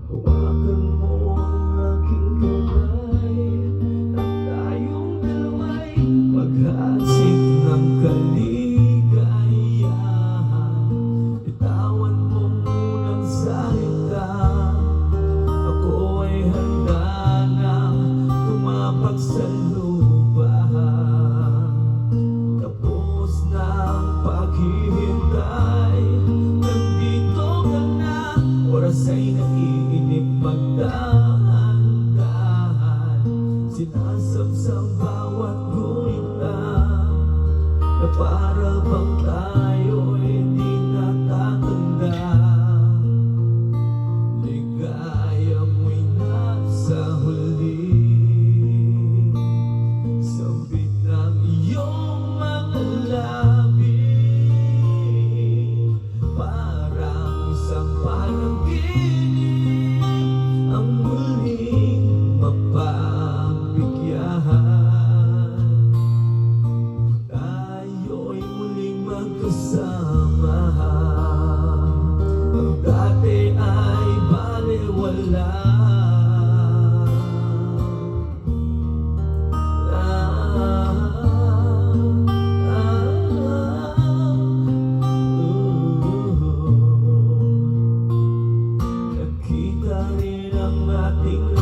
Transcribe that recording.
Hawakan mo ang aking kamay at tayong dalawa'y maghahatid ng kaligayahan. Bitawan mo munang salita, ako ay handa nang tumapak sa lupahan. Tapos na ang paghihintay, nandito ka na, oras ay naiinip magdahan-dahan. Sinasabsang bawat gunita na para bang tayo'y di natatanda. Ligaya mo'y nasa huli, sabit ng iyong mga labi, parang isang panaginip ang muling mapapigyahan. Tayo'y muling magkasama, ang dati ay balewala. Nakita rin ang ating